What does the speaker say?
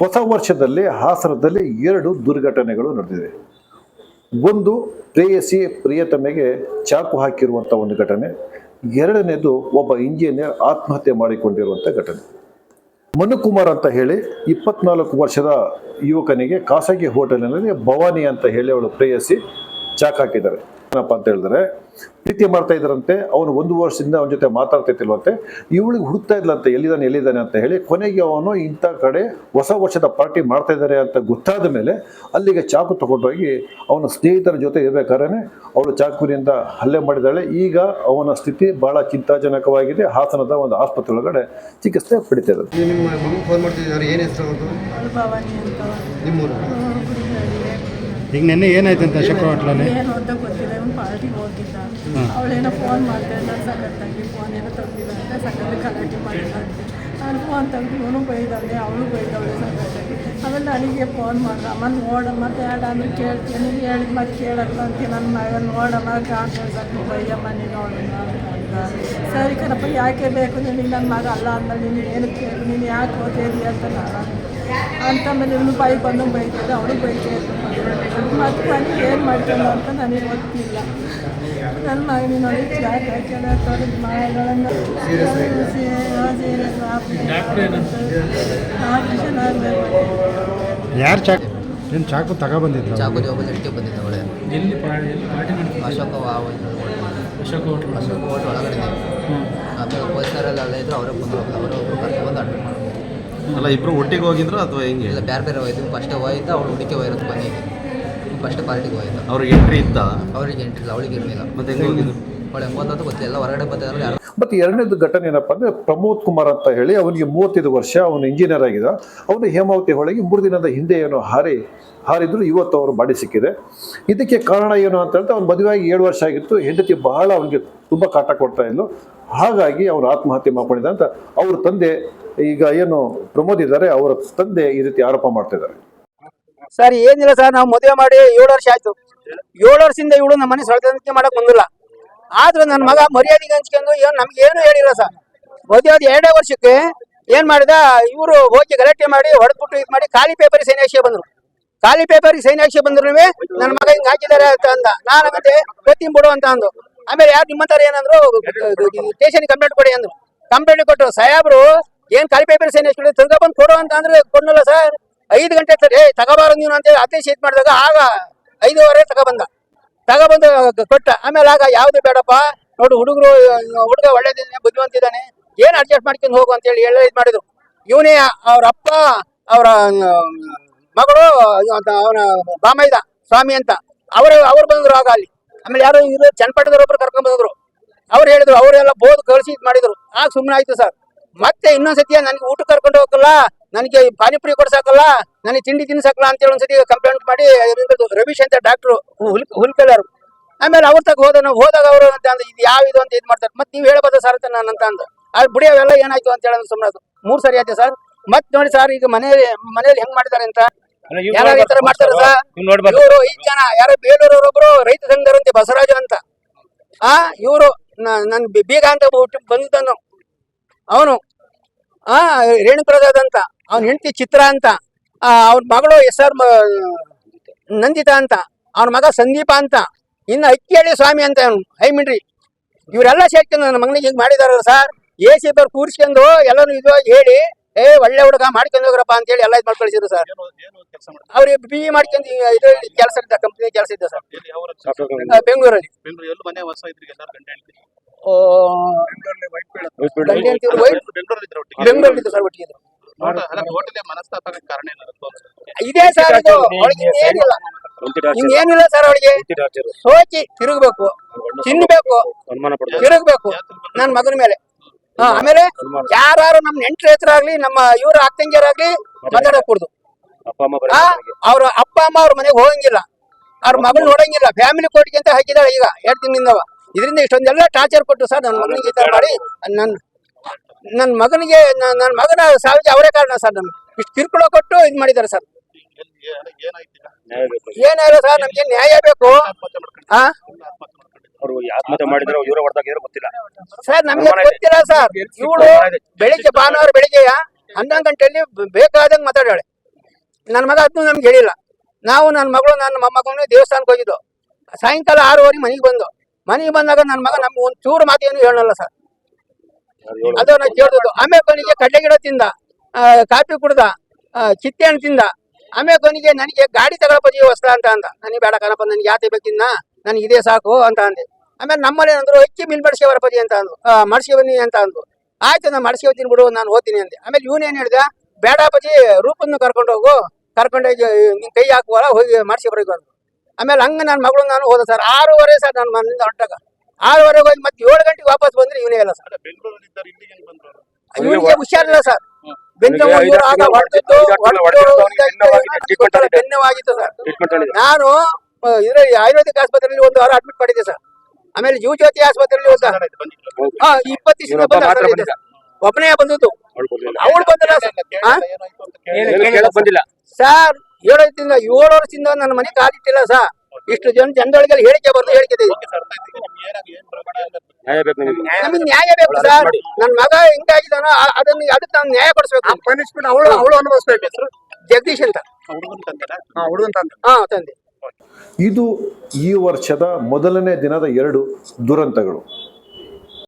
ಹೊಸ ವರ್ಷದಲ್ಲಿ ಹಾಸನದಲ್ಲಿ 2 ದುರ್ಘಟನೆಗಳು ನಡೆದಿದೆ. ಒಂದು ಪ್ರೇಯಸಿ ಪ್ರಿಯತಮೆಗೆ ಚಾಕು ಹಾಕಿರುವಂಥ ಒಂದು ಘಟನೆ, ಎರಡನೇದು ಒಬ್ಬ ಇಂಜಿನಿಯರ್ ಆತ್ಮಹತ್ಯೆ ಮಾಡಿಕೊಂಡಿರುವಂಥ ಘಟನೆ. ಮನುಕುಮಾರ್ ಅಂತ ಹೇಳಿ 24 ವರ್ಷದ ಯುವಕನಿಗೆ ಖಾಸಗಿ ಹೋಟೆಲಿನಲ್ಲಿ ಭವಾನಿ ಅಂತ ಹೇಳಿ ಅವಳು ಪ್ರೇಯಸಿ ಚಾಕು ಹಾಕಿದ್ದಾರೆ. ಏನಪ್ಪ ಅಂತ ಹೇಳಿದ್ರೆ, ಪ್ರೀತಿ ಮಾಡ್ತಾ ಇದ್ರಂತೆ. ಅವನು 1 ವರ್ಷದಿಂದ ಅವನ ಜೊತೆ ಮಾತಾಡ್ತಿಲ್ವಂತೆ. ಇವಳಿಗೆ ಹುಡುಕ್ತಾ ಇದ್ಲಂತೆ, ಎಲ್ಲಿದ್ದಾನೆ ಅಂತ ಹೇಳಿ. ಕೊನೆಗೆ ಅವನು ಇಂಥ ಕಡೆ ಹೊಸ ವರ್ಷದ ಪಾರ್ಟಿ ಮಾಡ್ತಾ ಇದ್ದಾರೆ ಅಂತ ಗೊತ್ತಾದ ಮೇಲೆ ಅಲ್ಲಿಗೆ ಚಾಕು ತಗೊಂಡೋಗಿ ಅವನ ಸ್ನೇಹಿತರ ಜೊತೆ ಇರಬೇಕಾದ್ರೆ ಅವಳು ಚಾಕುವಿನಿಂದ ಹಲ್ಲೆ ಮಾಡಿದ್ದಾಳೆ. ಈಗ ಅವನ ಸ್ಥಿತಿ ಬಹಳ ಚಿಂತಾಜನಕವಾಗಿದೆ. ಹಾಸನದ ಒಂದು ಆಸ್ಪತ್ರೆ ಒಳಗಡೆ ಚಿಕಿತ್ಸೆ ಪಡಿತಿದ್ದಾರೆ. ಈಗ ನೆನ್ನೆ ಏನಾಯ್ತು ಅಂತ ಅಶೋಕ ಹೋಟ್ಲಲ್ಲಿ ಏನು ಅಂತ ಗೊತ್ತಿಲ್ಲ. ಇವನು ಪಾರ್ಟಿಗೆ ಹೋಗಿದ್ದ, ಅವಳೇನೋ ಫೋನ್ ಮಾಡ್ತಾ ಇದ್ದ, ಸಖತ್ತಾಗಿ ಫೋನ್ ಏನೋ ತೆಗ್ದಿಲ್ಲ ಅಂತ ಸಖತ್ ಗಲಾಟೆ ಮಾಡಿಲ್ಲ. ನಾನು ಫೋನ್ ತೆಗ್ದು ಇವನು ಬೈದವಳೆ, ಅವಳು ಬೈದವಳೆ ಸಖತ್ತಾಗಿ. ಆಮೇಲೆ ನನಗೆ ಫೋನ್ ಮಾಡ್ದ, ಅಮ್ಮ ನೋಡಮ್ಮ ಬೇಡ ಅಂದ್ರೆ ಕೇಳ್ತೀನಿ, ನೀನು ಹೇಳಿದ ಮತ್ತೆ ಕೇಳಲ್ಲ ಅಂತ ನನ್ನ ಮಗ ನೋಡಮ್ಮ ಕಾಣ್ಸಕ್ಕೆ ಬೈಯಮ್ಮ ನೀನು ನೋಡಮ್ಮ ಅಂತ. ಸರಿ ಕಣಪ್ಪ, ಯಾಕೆ ಬೇಕು ನಿನಗೆ ನನ್ನ ಮಗ ಅಲ್ಲ ಅಂದಮೇಲೆ ನೀನು ಏನಕ್ಕೆ ಬೇಕು, ನೀನು ಯಾಕೆ ಓದಿದ್ರಿ ಅಂತ ನಾನು ಅಂತಮೇಲೆ ಇವನು ಬಂದು ಬೈತಿದ್ದೆ, ಅವಳು ಬೈತಾ ಮತ್ತು ನನಗೆ ಏನು ಮಾಡ್ತಾನೆ ಅಂತ ನನಗೆ ಗೊತ್ತಿಲ್ಲ. ನನ್ನ ಮಗನಿನೊಳಗೆ ಯಾಕೆ ಹಾಕ್ಯಾಡ ಮಗಳನ್ನು ಆಪರೇಷನ್ ಆಗಬೇಕು. ಯಾರು ಏನು ಚಾಕು ತಗೊಬಂದಿದ್ರು? ಚಾಕು ಜೋಬಲ್ಲಿ ಇಟ್ಕೆ ಬಂದಿದ್ದ ಅವಳೆ. ಎಲ್ಲಿ ಅಶೋಕ ಹೋಟೆಲ್ ಒಳಗಡೆ. ಆಮೇಲೆ ಪೊಲೀಸರೆಲ್ಲ ಅಲ್ಲೇ ಇದ್ರು, ಅವರೇ ಬಂದರು, ಅವರೊಬ್ಬರು ಕರ್ಕೊಂಡು ಅಡ್ಮಿಟ್ ಮಾಡಿದ್ರು. ಅಲ್ಲ, ಇಬ್ಬರು ಒಟ್ಟಿಗೆ ಹೋಗಿದ್ರು ಅಥವಾ ಹೆಂಗೆ? ಇಲ್ಲ, ಬೇರೆ ಹೋಯ್ತು. ಫಸ್ಟೇ ಹೋಯ್ತು, ಅವಳು ಹುಡುಕಿ ಹೋಗಿರೋದು ಮನೆಗೆ. ಫಸ್ಟ್ ಪಾರ್ಟಿಗೆ ಹೋಯ್ತು. ಅವ್ರಿಗೆ ಎಂಟ್ರಿ ಇತ್ತ? ಅವ್ರಿಗೆ ಎಂಟ್ರಿ ಇಲ್ಲ, ಅವಳಿಗೆ ಇರಲಿಲ್ಲ. ಮತ್ತೆ ಹೆಂಗೆ ಹೋಗಿದ್ರು? ಅವಳು ಹೆಂಗೆ ಗೊತ್ತಿಲ್ಲ, ಹೊರಗಡೆ ಬಂದಿದ್ರು ಯಾರು. ಮತ್ತು ಎರಡನೇದು ಘಟನೆ ಏನಪ್ಪ ಅಂದರೆ, ಪ್ರಮೋದ್ ಕುಮಾರ್ ಅಂತ ಹೇಳಿ ಅವನಿಗೆ 35 ವರ್ಷ, ಅವನು ಇಂಜಿನಿಯರ್ ಆಗಿದ್ದ. ಅವನು ಹೇಮಾವತಿ ಹೊಳೆಗೆ 3 ದಿನದ ಹಿಂದೆ ಏನೋ ಹಾರಿದ್ರು. ಇವತ್ತು ಅವರು ಬಾಡಿ ಸಿಕ್ಕಿದೆ. ಇದಕ್ಕೆ ಕಾರಣ ಏನು ಅಂತ ಹೇಳಿದ್ರೆ, ಅವ್ನು ಮದುವೆಯಾಗಿ 7 ವರ್ಷ ಆಗಿತ್ತು. ಹೆಂಡತಿ ಬಹಳ ಅವನಿಗೆ ತುಂಬ ಕಾಟ ಕೊಡ್ತಾ ಇದ್ಲು. ಹಾಗಾಗಿ ಅವನು ಆತ್ಮಹತ್ಯೆ ಮಾಡ್ಕೊಂಡಿದ್ದ ಅಂತ ಅವ್ರ ತಂದೆ, ಈಗ ಏನು ಪ್ರಮೋದ್ ಇದ್ದಾರೆ, ಅವರ ತಂದೆ ಈ ರೀತಿ ಆರೋಪ ಮಾಡ್ತಾ ಇದ್ದಾರೆ. ಸರ್ ಏನಿಲ್ಲ ಸರ್, ನಾವು ಮದುವೆ ಮಾಡಿ 7 ವರ್ಷ ಆಯ್ತು. 7 ವರ್ಷದಿಂದ ಇವಳು ನಮ್ಮ ಮನೆ ಸೊಳ್ಳೆ ಮಾಡಕ್ ಬಂದಿಲ್ಲ. ಆದ್ರೂ ನನ್ನ ಮಗ ಮರ್ಯಾದೆಗೆ ಹಂಚ್ಕೊಂಡು ಏನು ನಮ್ಗೆ ಏನು ಹೇಳಿಲ್ಲ ಸರ್. ಮದುವೆ 2 ವರ್ಷಕ್ಕೆ ಏನ್ ಮಾಡಿದ, ಇವರು ಹೋಗಿ ಗಲಾಟೆ ಮಾಡಿ ಹೊಡೆದ್ಬಿಟ್ಟು ಇದು ಮಾಡಿ ಖಾಲಿ ಪೇಪರ್ ಸೈನ್ ಹಾಕಿ ಬಂದ್ರು. ಖಾಲಿ ಪೇಪರ್ ಸೈನ್ ಹಾಕಿ ಬಂದ್ರು ನನ್ನ ಮಗ ಹಿಂಗ್ ಹಾಕಿದ್ದಾರೆ ಅಂತ ಅಂದ. ನಾನು ಮತ್ತೆ ಗೊತ್ತಿಂ ಬಿಡು ಅಂತ ಅಂದು. ಆಮೇಲೆ ಯಾರು ನಿಮ್ಮಂತಾರ ಏನಂದ್ರು, ಸ್ಟೇಷನ್ ಕಂಪ್ಲೇಂಟ್ ಕೊಡಿ ಅಂದ್ರು. ಕಂಪ್ಲೇಂಟ್ ಕೊಟ್ಟರು. ಸಾಹೇಬ್ರು ಏನ್ ಖಾಲಿ ಪೇಪರ್ ಸೈನ್ ಹಾಕಿ ಬಂದು ಕೊಡು ಅಂತ ಅಂದ್ರೆ ಕೊಡಲ್ಲ ಸರ್. 5 ಗಂಟೆ ತಗೋಬಾರ ನೀವು ಅಂತ ಹೇಳಿ ಆದೇಶ ಇದು ಮಾಡಿದಾಗ ಆಗ 5:15 ತಗೊಬಂದು ಕೊಟ್ಟ. ಆಮೇಲೆ ಆಗ ಯಾವ್ದು ಬೇಡಪ್ಪ ನೋಡು, ಹುಡುಗ ಒಳ್ಳೇದಿದ್ದಾನೆ, ಬುದ್ಧಿವಂತಿದ್ದಾನೆ, ಏನ್ ಅಡ್ಜಸ್ಟ್ ಮಾಡ್ಕೊಂಡು ಹೋಗು ಅಂತ ಹೇಳಿ ಇದು ಮಾಡಿದ್ರು. ಇವನೇ ಅವ್ರ ಅಪ್ಪ, ಅವರ ಮಗಳು, ಅವನ ಬಾಮೈದ ಸ್ವಾಮಿ ಅಂತ ಅವ್ರು ಬಂದ್ರು ಆಗ ಅಲ್ಲಿ. ಆಮೇಲೆ ಯಾರು ಇವರು ಚನ್ನಪಟ್ಟದವರೊಬ್ರು ಕರ್ಕೊಂಡ್ ಬಂದ್ರು. ಅವ್ರು ಹೇಳಿದ್ರು, ಅವರೆಲ್ಲ ಬೋದು ಕಳಿಸಿ ಇದು ಮಾಡಿದ್ರು. ಆಗ ಸುಮ್ಮನೆ ಆಯ್ತು ಸರ್. ಮತ್ತೆ ಇನ್ನೊಂದ್ಸತಿ ನನಗೆ ಊಟ ಕರ್ಕೊಂಡು ಹೋಗಲ್ಲ, ನನಗೆ ಪಾನಿಪುರಿ ಕೊಡ್ಸಾಕಲ್ಲ, ನನಗೆ ತಿಂಡಿ ತಿನ್ಸಕಲ್ಲ ಅಂತೇಳಿ ಒಂದ್ಸತಿ ಕಂಪ್ಲೇಂಟ್ ಮಾಡಿ ರವೀಶ್ ಅಂತ ಡಾಕ್ಟ್ರು ಹುಲ್ಕೆಲ್ಲರು. ಆಮೇಲೆ ಅವ್ರ ತಗ ಹೋದಾಗ ಅವರು ಅಂತ ಅಂದ, ಇದು ಯಾವ ಇದು ಅಂತ ಇದು ಮಾಡ್ತಾರೆ. ಮತ್ತೆ ನೀವು ಹೇಳ್ಬೋದು ಸರ್ ಅಂತ ನಾನು ಅಂತ ಅಂದ. ಅದು ಬಿಡಿ, ಅವೆಲ್ಲ ಏನಾಯ್ತು ಅಂತ ಹೇಳಿ ಸುಮ್ಮನೆ 3 ಸರಿ ಆಯ್ತು ಸರ್. ಮತ್ತೆ ನೋಡಿ ಸರ್, ಈಗ ಮನೇಲಿ ಹೆಂಗ್ ಮಾಡಿದಾರೆ ಅಂತ ಯಾರು ಈ ತರ ಮಾಡ್ತಾರೆ ಸರ್. ಇವರು 5 ಜನ, ಯಾರೋ ಬೇಲೂರವರೊಬ್ರು ರೈತ ಸಂಘದವರಂತೆ ಬಸವರಾಜ ಅಂತ. ಇವರು ನನ್ ಬೀಗ ಅಂತ ಬಂದಿದ್ದನು. ಅವನು ರೇಣುಪ್ರಸಾದ್ ಅಂತ, ಅವನ ಹೆಂಡತಿ ಚಿತ್ರ ಅಂತ, ಅವನ ಮಗಳು SR ನಂದಿತಾ ಅಂತ, ಅವನ ಮಗ ಸಂದೀಪ ಅಂತ, ಇನ್ನು ಅಕ್ಕಿಹಳ್ಳಿ ಸ್ವಾಮಿ ಅಂತ ಅವನು ಹೈಮಿಂಡ್ರಿ. ಇವರೆಲ್ಲ ಸೇರ್ಕೊಂಡು ನನ್ನ ಮಗನಿಗೆ ಹಿಂಗ್ ಮಾಡಿದಾರಲ್ಲ ಸರ್. AC ಬರ್ ಕೂರಿಸ್ಕೊಂಡು ಎಲ್ಲರೂ ಇದುವಾಗಿ ಹೇಳಿ, ಒಳ್ಳೆ ಹುಡುಗ ಮಾಡ್ಕೊಂಡು ಹೋಗ್ರಪ್ಪ ಅಂತ ಹೇಳಿ ಎಲ್ಲ ಇದು ಮಾಡಿ ಕಳಿಸಿದ್ರು ಸರ್. ಅವ್ರಿಗೆ BE ಮಾಡ್ಕೊಂಡು ಇದರಲ್ಲಿ ಕೆಲಸ ಇದ್ದ, ಕಂಪ್ನಿ ಕೆಲಸ ಇದ್ದ ಸರ್, ಬೆಂಗಳೂರಲ್ಲಿ. ಬೆಂಗಳೂರಲ್ಲಿ ಸರ್ ಒಟ್ಟಿಗೆ ಇದೇ ಸರ್. ಇದು ಏನಿಲ್ಲ, ಹಿಂಗೇನಿಲ್ಲ ಸರ್. ಅವಳಿಗೆ ಸೋಚಿ ತಿರುಗಬೇಕು, ತಿನ್ಬೇಕು, ತಿರುಗಬೇಕು ನನ್ನ ಮಗನ ಮೇಲೆ. ಆಮೇಲೆ ಯಾರು ನಮ್ಮ ನೆಂಟರ ಹತ್ರ ಆಗ್ಲಿ, ನಮ್ಮ ಇವ್ರ ಅಕ್ಕಂಗಿಯರಾಗ್ಲಿ ಮಾತಾಡಕೂಡ್ದು. ಅವ್ರ ಅಪ್ಪ ಅಮ್ಮ ಅವ್ರ ಮನೆಗೆ ಹೋಗಂಗಿಲ್ಲ, ಅವ್ರ ಮಗನ್ ನೋಡಂಗಿಲ್ಲ. ಫ್ಯಾಮಿಲಿ ಕೋರ್ಟ್ಗೆ ಅಂತ ಹಾಕಿದಾಳೆ ಈಗ 2 ತಿಂಗಳಿಂದವ. ಇದರಿಂದ ಇಷ್ಟೊಂದೆಲ್ಲ ಟಾರ್ಚರ್ ಕೊಟ್ಟು ಸರ್ ನನ್ನ ಮಗನಿಗೆ ಈ ತರ ಮಾಡಿ, ನನ್ನ ಮಗನ ಸಾವಿಗೆ ಅವರೇ ಕಾರಣ ಸರ್. ನಮ್ಗೆ ಇಷ್ಟು ಕಿರುಕುಳ ಕೊಟ್ಟು ಇದು ಮಾಡಿದ್ದಾರೆ ಸರ್. ಏನಿಲ್ಲ ಸರ್, ನಮ್ಗೆ ನ್ಯಾಯ ಬೇಕು. ಸರ್ ನಮ್ಗೆ ಗೊತ್ತಿಲ್ಲ ಸರ್. ಇವಳು ಬೆಳಿಗ್ಗೆ ಭಾನುವಾರ ಬೆಳಿಗ್ಗೆ 11 ಗಂಟೆಯಲ್ಲಿ ಬೇಕಾದಂಗ್ ಮಾತಾಡಾಳೆ. ನನ್ನ ಮಗ ಅದನ್ನು ನಮ್ಗೆ ಹೇಳಿಲ್ಲ. ನಾವು ನನ್ನ ಮಗಳು ನನ್ನ ಮೊಮ್ಮಗನು ದೇವಸ್ಥಾನಕ್ಕೆ ಹೋಗಿದ್ದು. ಸಾಯಂಕಾಲ 6:15 ಮನೆಗೆ ಬಂದಾಗ ನನ್ನ ಮಗ ನಮ್ಗೆ ಒಂದು ಚೂರು ಮಾತೇನು ಹೇಳಲ್ಲ ಸರ್. ಅದನ್ನ ಕೇಳಿದ್ದು. ಆಮೇಲೆ ಕೊನೆಗೆ ಕಡ್ಲೆ ಗಿಡ ತಿಂದ, ಕಾಫಿ ಕುಡ್ದ, ಚಿತ್ತೆ ಹಣ್ಣು ತಿಂದ. ಆಮೇಲೆ ಕೊನೆಗೆ ನನಗೆ ಗಾಡಿ ತಗೊಳಪದಿ ವಸ್ತ್ರ ಅಂತ ಅಂದ. ನನಗೆ ಬೇಡ ಕಣಪ್ಪ, ನನಗೆ ಯಾತೆ ಬೇಕಿನ್ನ, ನನಗೆ ಇದೇ ಸಾಕು ಅಂತ ಅಂದೆ. ಆಮೇಲೆ ನಮ್ಮಲ್ಲಿ ಅಂದ್ರು ಅಕ್ಕಿ ಮಿಲ್ ಮಡ್ಸ್ಕೆ ಪದಿ ಅಂತ ಅಂದ್ರು, ಮಡ್ಸ್ಕೆ ಬನ್ನಿ ಅಂತ ಅಂದ್ರು. ಆಯ್ತು, ನಾನು ಮಡ್ಸ್ಕೆ ಹೋಗ್ತೀನಿ ಬಿಡು, ನಾನು ಓದ್ತೀನಿ ಅಂದೆ. ಆಮೇಲೆ ಇವನೇನ್ ಹೇಳಿದ, ಬೇಡ ಪತಿ ರೂಪನ್ನು ಕರ್ಕೊಂಡು ಹೋಗು, ಕರ್ಕೊಂಡೋಗಿ ನಿನ್ ಕೈ ಹಾಕುವಲ್ಲ, ಹೋಗಿ ಮಡ್ಸ್ಕೆ ಬರೋದು ಅಂದ್ರು. ಆಮೇಲೆ ಹಂಗ ನನ್ನ ಮಗಳು ನಾನು ಹೋದ ಸರ್. 6:15 ಸರ್ ನನ್ನ ಮನೆಯಿಂದ ಹೊರಟಾಗ. 6:15 ಹೋಗಿ ಮತ್ತೆ 7 ಗಂಟೆಗೆ ವಾಪಸ್ ಬಂದ್ರೆ ಇವನೇ ಇಲ್ಲ ಸರ್. ಇವನಿಗೆ ಹುಷಾರಿಲ್ಲ ಸರ್. ಭಿನ್ನವಾಗಿತ್ತು ಸರ್. ನಾನು ಇದ್ರಲ್ಲಿ ಆಯುರ್ವೇದಿಕ್ ಆಸ್ಪತ್ರೆಯಲ್ಲಿ 1 ವಾರ ಅಡ್ಮಿಟ್ ಮಾಡಿದ್ದೆ ಸರ್. ಆಮೇಲೆ ಜೀವ ಜ್ಯೋತಿ ಆಸ್ಪತ್ರೆಯಲ್ಲಿ 20 ದಿವಸ ಒಬ್ಬನೇ ಬಂದದ್ದು. ಅವಳು ಬಂದಿಲ್ಲ ಸರ್. 7 ವರ್ಷದಿಂದ ನನ್ನ ಮನೆ ಕಾಲಿಟ್ಟಿಲ್ಲ ಸರ್. ಇಷ್ಟು ಜನಗಳಿಗೆ ಹೇಳಿಕೆ ಬರೋದು, ಹೇಳಿಕೆ ನಮಗೆ ನ್ಯಾಯ ಬೇಕು ಸರ್. ನನ್ನ ಮಗ ಹೆಂಗಾಗಿದ್ದಾನೋ ಅದಕ್ಕೆ ನಾವು ನ್ಯಾಯ ಕೊಡಿಸ್ಬೇಕು. ಅವಳು ಅನುಭವಿಸ್ಬೇಕು. ಜಗದೀಶ್ ಅಂತ ತಂದೆ. ಇದು ಈ ವರ್ಷದ ಮೊದಲನೇ ದಿನದ 2 ದುರಂತಗಳು.